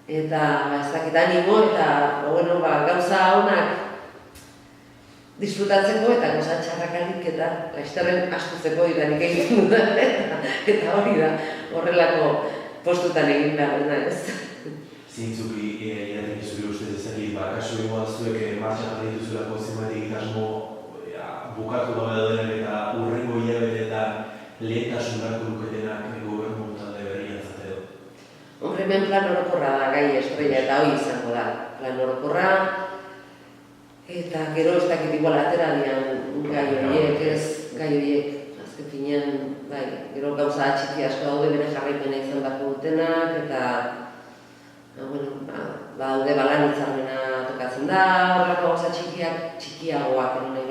eta ez dakit animo, eta gauza honak disfrutatzeko eta gauza txarrakarik eta laizterren astutzeko idanik egiten dut, eta hori da horrelako postutan egin behar dena ez. Zeintzuk iratik zure ustez ezakit, kasu egoa zuek martxan jarri dituzulako zenbaitek ikasmo bukatu gabe daudenen eta hurrengo hilabeteetan lehentasun beharko luketenak gobernu talde berria zatero. Hombre, hemen plan orokorra da gai estrella eta hori izango da. Plan orokorra, eta gero ez dakit igual atera dian gai horiek, gai horiek. Azken finean, gero gauza txiki asko daude bere jarraipena izan beharko dutenak, eta daude balan hitzarmena tokatzen da, horrelako gauza txikiagoak nahi